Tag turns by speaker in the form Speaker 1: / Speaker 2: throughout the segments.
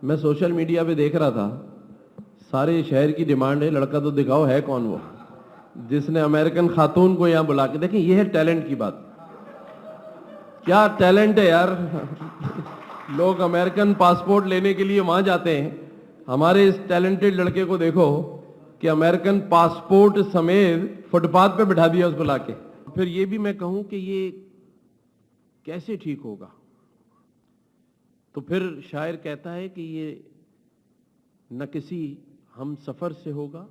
Speaker 1: मैं social media पे देख रहा था, सारे शहर की डिमांड है लड़का तो दिखाओ है कौन वो जिसने अमेरिकन खातून को यहाँ बुला के, देखें ये है टैलेंट की बात। क्या टैलेंट है यार। लोग अमेरिकन पासपोर्ट लेने के लिए वहां जाते हैं, हमारे इस टैलेंटेड लड़के को देखो कि अमेरिकन पासपोर्ट समेत फुटपाथ पे बिठा दिया उसको लाके। फिर ये भी मैं कहूं कि ये कैसे ठीक होगा, तो फिर शायर कहता है कि ये न किसी हम सफर से होगा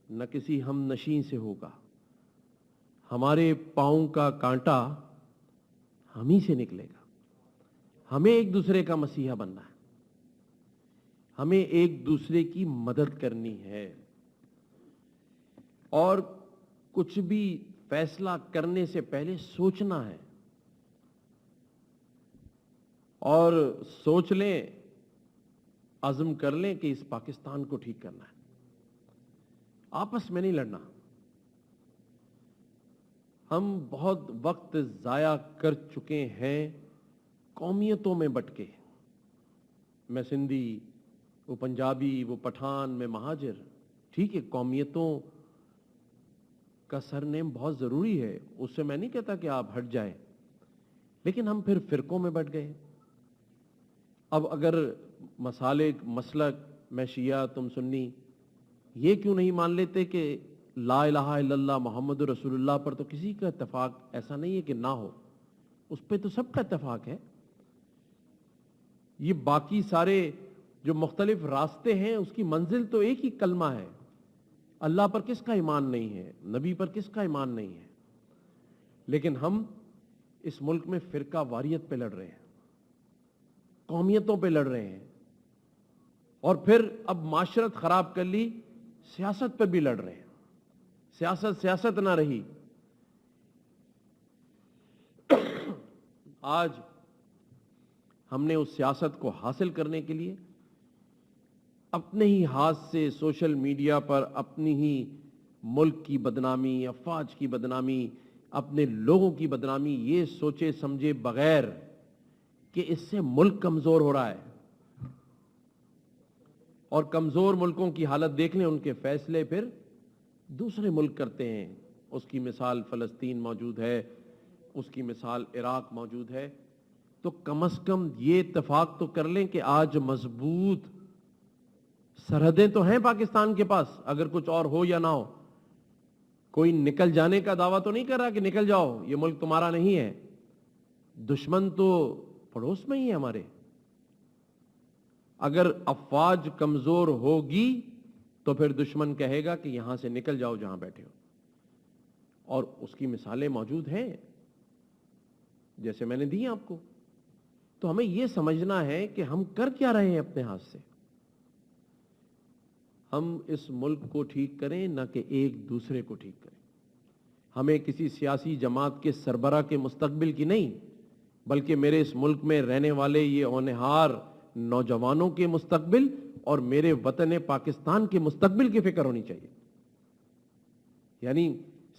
Speaker 1: न किसी हम नशी से होगा, हमारे पांव का कांटा हम ही से निकलेगा। हमें एक दूसरे का मसीहा बनना है, हमें एक दूसरे की मदद करनी है, और कुछ भी फैसला करने से पहले सोचना है, और सोच लें, अज़्म कर लें कि इस पाकिस्तान को ठीक करना है। आपस में नहीं लड़ना। हम बहुत वक्त ज़ाया कर चुके हैं कौमियतों में बटके, मैं सिंधी, वो पंजाबी, वो पठान, मैं महाजिर। ठीक है, कौमियतों का सरनेम बहुत ज़रूरी है, उससे मैं नहीं कहता कि आप हट जाएं, लेकिन हम फिर फिरकों में बट गए। अब अगर मसालिक, मसलक, मैं शिया तुम सुन्नी, ये क्यों नहीं मान लेते कि ला इलाहा इल्लल्लाह मुहम्मदुर रसूलुल्लाह पर तो किसी का इत्तेफाक ऐसा नहीं है कि ना हो, उस पर तो सबका इत्तेफाक है। ये बाकी सारे जो मुख्तलिफ रास्ते हैं उसकी मंजिल तो एक ही कलमा है। अल्लाह पर किसका ईमान नहीं है, नबी पर किसका ईमान नहीं है, लेकिन हम इस मुल्क में फिरका वारियत पे लड़ रहे हैं, कौमियतों पे लड़ रहे हैं, और फिर अब माशरत खराब कर ली, सियासत पर भी लड़ रहे हैं। सियासत सियासत ना रही। आज हमने उस सियासत को हासिल करने के लिए अपने ही हाथ से सोशल मीडिया पर अपनी ही मुल्क की बदनामी, अफवाज की बदनामी, अपने लोगों की बदनामी, ये सोचे समझे बगैर कि इससे मुल्क कमजोर हो रहा है, और कमजोर मुल्कों की हालत देख लें, उनके फैसले फिर दूसरे मुल्क करते हैं। उसकी मिसाल फ़लस्तीन मौजूद है, उसकी मिसाल इराक मौजूद है। तो कम से कम ये इत्तेफाक तो कर लें कि आज मजबूत सरहदें तो हैं पाकिस्तान के पास, अगर कुछ और हो या ना हो। कोई निकल जाने का दावा तो नहीं कर रहा कि निकल जाओ, ये मुल्क तुम्हारा नहीं है। दुश्मन तो पड़ोस में ही है हमारे। अगर अफवाज कमजोर होगी तो फिर दुश्मन कहेगा कि यहां से निकल जाओ जहां बैठे हो, और उसकी मिसालें मौजूद हैं जैसे मैंने दी आपको। तो हमें यह समझना है कि हम कर क्या रहे हैं अपने हाथ से। हम इस मुल्क को ठीक करें, न कि एक दूसरे को ठीक करें। हमें किसी सियासी जमात के सरबरा के मुस्तकबिल की नहीं, बल्कि मेरे इस मुल्क में रहने वाले ये होनहार नौजवानों के मुस्तकबिल और मेरे वतन पाकिस्तान के मुस्तकबिल की फिक्र होनी चाहिए। यानी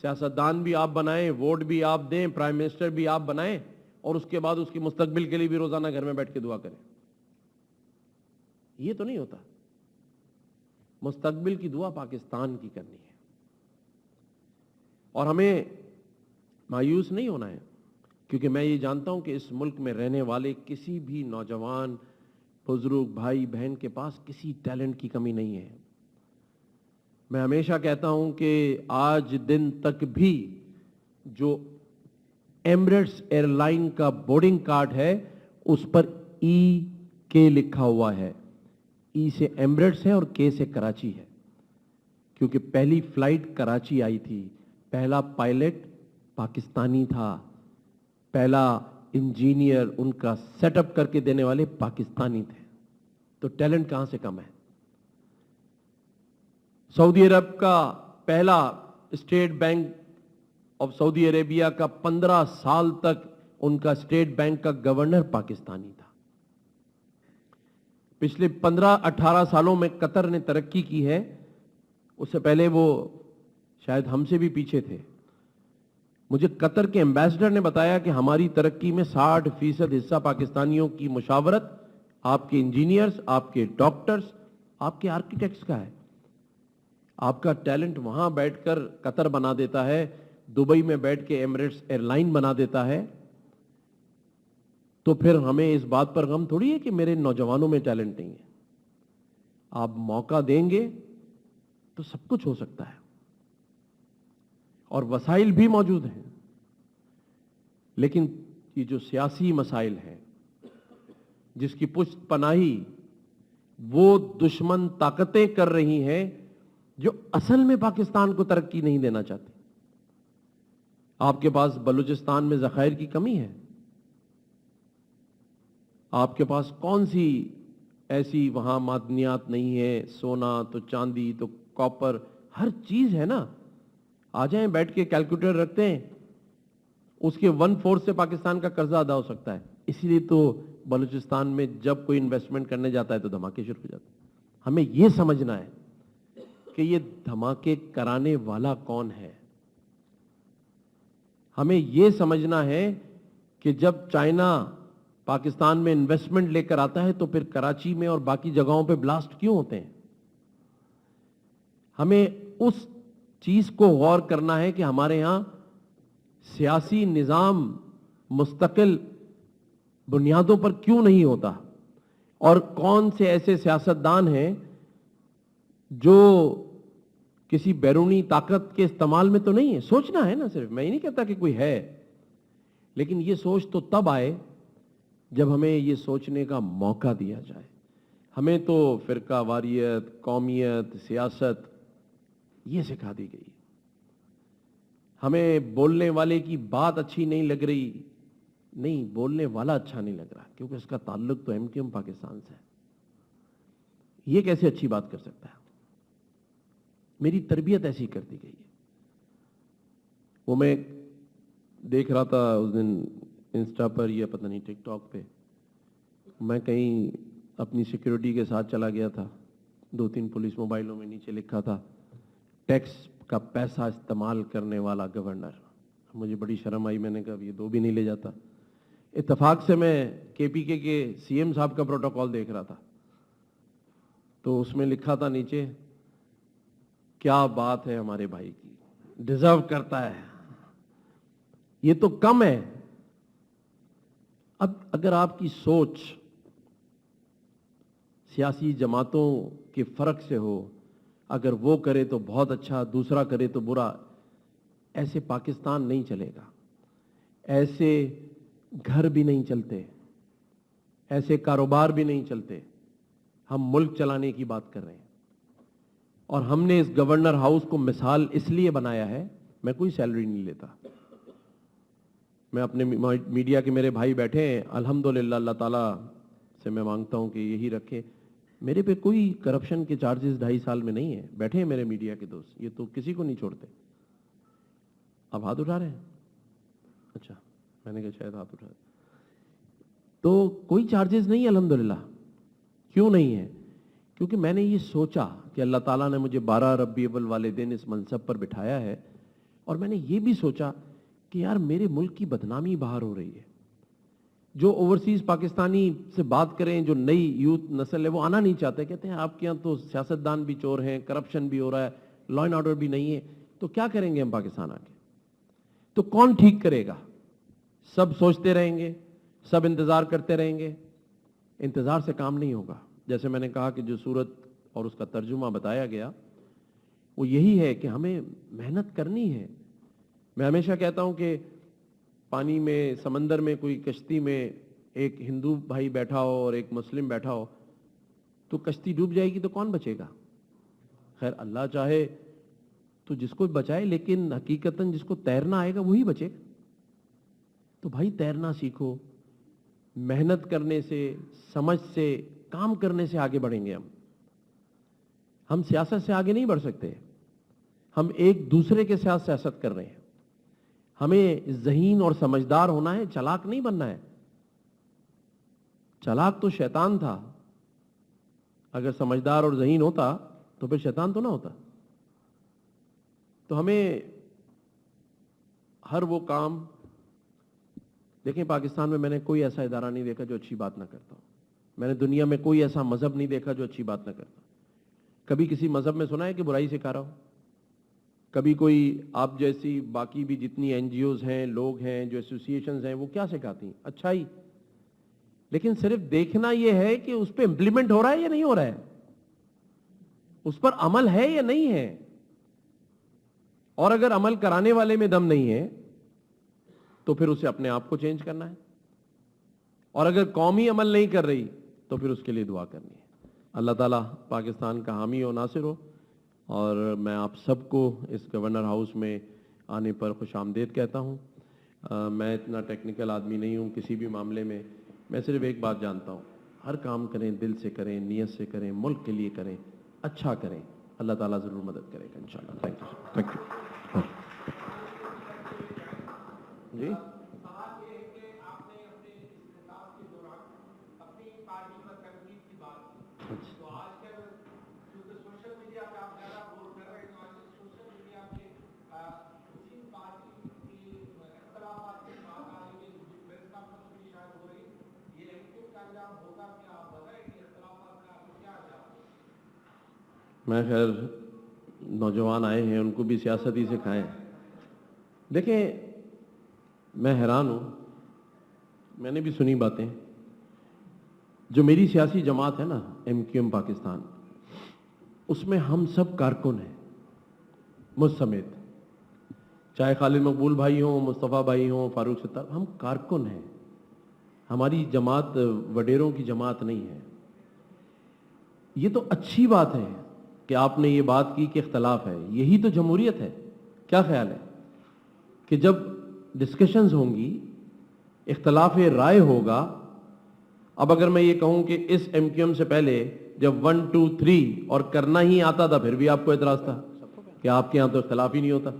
Speaker 1: सियासतदान भी आप बनाएं, वोट भी आप दें, प्राइम मिनिस्टर भी आप बनाएं, और उसके बाद उसकी मुस्तकबिल के लिए भी रोजाना घर में बैठ के दुआ करें। ये तो नहीं होता। मुस्तकबिल की दुआ पाकिस्तान की करनी है, और हमें मायूस नहीं होना है, क्योंकि मैं ये जानता हूं कि इस मुल्क में रहने वाले किसी भी नौजवान, बुजुर्ग, भाई बहन के पास किसी टैलेंट की कमी नहीं है। मैं हमेशा कहता हूं कि आज दिन तक भी जो एमिरेट्स एयरलाइन का बोर्डिंग कार्ड है उस पर के लिखा हुआ है। ई से एमिरेट्स है और के से कराची है, क्योंकि पहली फ्लाइट कराची आई थी, पहला पायलट पाकिस्तानी था, पहला इंजीनियर उनका सेटअप करके देने वाले पाकिस्तानी थे। तो टैलेंट कहां से कम है। सऊदी अरब का पहला state bank of Saudi Arabia का 15 साल तक उनका स्टेट बैंक का गवर्नर पाकिस्तानी था। पिछले 15-18 सालों में कतर ने तरक्की की है, उससे पहले वो शायद हमसे भी पीछे थे। मुझे कतर के एम्बेसडर ने बताया कि हमारी तरक्की में 60% हिस्सा पाकिस्तानियों की मुशावरत, आपके इंजीनियर्स, आपके डॉक्टर्स, आपके आर्किटेक्ट्स का है। आपका टैलेंट वहां बैठकर कतर बना देता है, दुबई में बैठ के एमिरेट्स एयरलाइन बना देता है। तो फिर हमें इस बात पर गम थोड़ी है कि मेरे नौजवानों में टैलेंट नहीं है। आप मौका देंगे तो सब कुछ हो सकता है, और वसाइल भी मौजूद हैं। लेकिन ये जो सियासी मसाइल हैं, जिसकी पुष्ट पनाही वो दुश्मन ताकतें कर रही हैं जो असल में पाकिस्तान को तरक्की नहीं देना चाहती। आपके पास बलूचिस्तान में ज़खायर की कमी है। आपके पास कौन सी ऐसी वहां मादनियात नहीं है, सोना तो चांदी तो कॉपर, हर चीज है ना। आ जाएं, बैठ के कैलकुलेटर रखते हैं, उसके 1/4 से पाकिस्तान का कर्जा अदा हो सकता है। इसीलिए तो बलूचिस्तान में जब कोई इन्वेस्टमेंट करने जाता है तो धमाके शुरू हो जाते हैं। हमें यह समझना है कि ये धमाके कराने वाला कौन है। हमें यह समझना है कि जब चाइना पाकिस्तान में इन्वेस्टमेंट लेकर आता है तो फिर कराची में और बाकी जगहों पे ब्लास्ट क्यों होते हैं। हमें उस चीज को गौर करना है कि हमारे यहां सियासी निजाम मुस्तकिल बुनियादों पर क्यों नहीं होता, और कौन से ऐसे सियासतदान हैं जो किसी बैरूनी ताकत के इस्तेमाल में तो नहीं है। सोचना है ना, सिर्फ मैं ये नहीं कहता कि कोई है, लेकिन ये सोच तो तब आए जब हमें ये सोचने का मौका दिया जाए। हमें तो फिरका वारियत, कौमियत, सियासत ये सिखा दी गई। हमें बोलने वाले की बात अच्छी नहीं लग रही, नहीं, बोलने वाला अच्छा नहीं लग रहा क्योंकि उसका ताल्लुक तो एमक्यूएम पाकिस्तान से है। ये कैसे अच्छी बात कर सकता है। मेरी तरबियत ऐसी कर दी गई है। वो मैं देख रहा था उस दिन इंस्टा पर या पता नहीं टिकटॉक पे, मैं कहीं अपनी सिक्योरिटी के साथ चला गया था, 2-3 पुलिस मोबाइलों में नीचे लिखा था टैक्स का पैसा इस्तेमाल करने वाला गवर्नर। मुझे बड़ी शर्म आई, मैंने कहा ये 2 भी नहीं ले जाता। इत्तेफाक से मैं केपीके के सीएम साहब का प्रोटोकॉल देख रहा था, तो उसमें लिखा था नीचे, क्या बात है हमारे भाई की, डिजर्व करता है। ये तो कम है। अब अगर आपकी सोच सियासी जमातों के फर्क से हो, अगर वो करे तो बहुत अच्छा, दूसरा करे तो बुरा, ऐसे पाकिस्तान नहीं चलेगा। ऐसे घर भी नहीं चलते, ऐसे कारोबार भी नहीं चलते। हम मुल्क चलाने की बात कर रहे हैं, और हमने इस गवर्नर हाउस को मिसाल इसलिए बनाया है, मैं कोई सैलरी नहीं लेता। मैं अपने मीडिया के मेरे भाई बैठे हैं, अल्हम्दुलिल्लाह अल्लाह ताला से मैं मांगता हूं कि यही रखे। मेरे पे कोई करप्शन के चार्जेस 2.5 साल में नहीं है। बैठे हैं मेरे मीडिया के दोस्त, ये तो किसी को नहीं छोड़ते। अब हाथ उठा रहे हैं, अच्छा, मैंने कहा शायद हाथ उठा रहे। तो कोई चार्जेस नहीं है अल्हम्दुलिल्लाह। क्यों नहीं है? क्योंकि मैंने ये सोचा कि अल्लाह ताला ने मुझे 12 रबी अव्वल वाले दिन इस मनसब पर बिठाया है, और मैंने ये भी सोचा कि यार मेरे मुल्क की बदनामी बाहर हो रही है। जो ओवरसीज पाकिस्तानी से बात करें, जो नई यूथ नस्ल है, वो आना नहीं चाहते। कहते हैं आपके यहाँ तो सियासतदान भी चोर हैं, करप्शन भी हो रहा है, लॉ एंड ऑर्डर भी नहीं है, तो क्या करेंगे हम पाकिस्तान आके? तो कौन ठीक करेगा? सब सोचते रहेंगे, सब इंतजार करते रहेंगे। इंतजार से काम नहीं होगा। जैसे मैंने कहा कि जो सूरत और उसका तर्जुमा बताया गया वो यही है कि हमें मेहनत करनी है। मैं हमेशा कहता हूं कि पानी में, समंदर में कोई कश्ती में एक हिंदू भाई बैठा हो और एक मुस्लिम बैठा हो, तो कश्ती डूब जाएगी तो कौन बचेगा? खैर अल्लाह चाहे तो जिसको बचाए, लेकिन हकीकतन जिसको तैरना आएगा वही बचेगा। तो भाई तैरना सीखो। मेहनत करने से, समझ से, काम करने से आगे बढ़ेंगे हम सियासत से आगे नहीं बढ़ सकते। हम एक दूसरे के साथ सियासत कर रहे हैं। हमें ज़हीन और समझदार होना है, चालाक नहीं बनना है। चालाक तो शैतान था। अगर समझदार और ज़हीन होता तो फिर शैतान तो ना होता। तो हमें हर वो काम, देखें पाकिस्तान में मैंने कोई ऐसा इदारा नहीं देखा जो अच्छी बात ना करता हो। मैंने दुनिया में कोई ऐसा मजहब नहीं देखा जो अच्छी बात ना करता। कभी किसी मजहब में सुना है कि बुराई सिखा रहा हो? कभी कोई आप जैसी बाकी भी जितनी एनजीओज हैं, लोग हैं, जो एसोसिएशंस हैं, वो क्या सिखाती? अच्छाई। लेकिन सिर्फ देखना यह है कि उस पर इंप्लीमेंट हो रहा है या नहीं हो रहा है, उस पर अमल है या नहीं है। और अगर अमल कराने वाले में दम नहीं है तो फिर उसे अपने आप को चेंज करना है, और अगर कौम ही अमल नहीं कर रही तो फिर उसके लिए दुआ करनी है। अल्लाह ताला पाकिस्तान का हामी और नासिर हो। और मैं आप सबको इस गवर्नर हाउस में आने पर खुशामदीद कहता हूँ। मैं इतना टेक्निकल आदमी नहीं हूँ किसी भी मामले में। मैं सिर्फ एक बात जानता हूँ, हर काम करें, दिल से करें, नीयत से करें, मुल्क के लिए करें, अच्छा करें, अल्लाह ताला ज़रूर मदद करेगा इंशाअल्लाह। Thank you, thank you. जी मैं खैर नौजवान आए हैं, उनको भी सियासत ही सिखाएं। देखें, मैं हैरान हूँ, मैंने भी सुनी बातें। जो मेरी सियासी जमात है ना, MQM पाकिस्तान, उसमें हम सब कारकुन हैं, मुझ समेत। चाहे खालिद मकबूल भाई हों, मुस्तफ़ा भाई हों, फारूक सत्तार, हम कारकुन हैं। हमारी जमात वडेरों की जमात नहीं है। ये तो अच्छी बात है कि आपने ये बात की कि इख्तलाफ है, यही तो जमहूरियत है। क्या ख्याल है कि जब डिस्कशंस होंगी, इख्तलाफ राय होगा। अब अगर मैं ये कहूं कि इस MQM से पहले जब 1, 2, 3 और करना ही आता था, फिर भी आपको एतराज था कि आपके यहां तो इख्तलाफ ही नहीं होता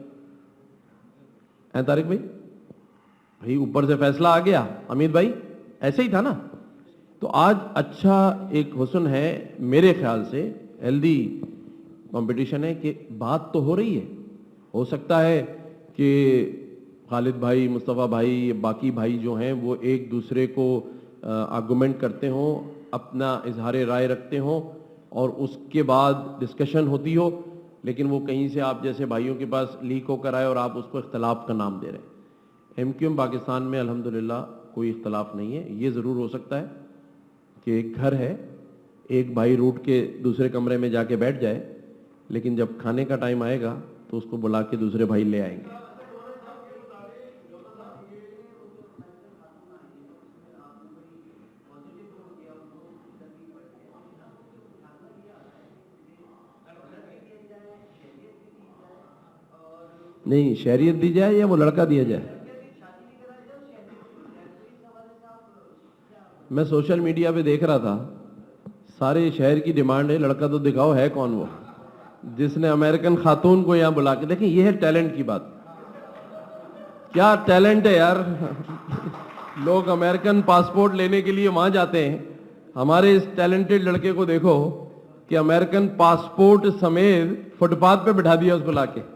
Speaker 1: है। तारिक भाई, भाई ऊपर से फैसला आ गया, अमीद भाई ऐसे ही था ना। तो आज अच्छा एक हुस्न है, मेरे ख्याल से हेल्दी कंपटीशन है कि बात तो हो रही है। हो सकता है कि खालिद भाई, मुस्तफ़ा भाई, बाकी भाई जो हैं वो एक दूसरे को आर्गुमेंट करते हों, अपना इजहार राय रखते हों और उसके बाद डिस्कशन होती हो, लेकिन वो कहीं से आप जैसे भाइयों के पास लीक होकर आए और आप उसको इख्तलाफ का नाम दे रहे हैं। MQM पाकिस्तान में अल्हम्दुलिल्लाह कोई इख्तलाफ नहीं है। ये ज़रूर हो सकता है कि एक घर है, एक भाई रूठ के दूसरे कमरे में जाके बैठ जाए, लेकिन जब खाने का टाइम आएगा तो उसको बुला के दूसरे भाई ले आएंगे। नहीं, शहरियत दी जाए या वो लड़का दिया जाए? मैं सोशल मीडिया पे देख रहा था, सारे शहर की डिमांड है लड़का तो दिखाओ, है कौन वो जिसने अमेरिकन खातून को यहाँ बुला के। देखें, ये है टैलेंट की बात। क्या टैलेंट है यार। लोग अमेरिकन पासपोर्ट लेने के लिए वहां जाते हैं, हमारे इस टैलेंटेड लड़के को देखो कि अमेरिकन पासपोर्ट समेत फुटपाथ पे बिठा दिया उसको लाके।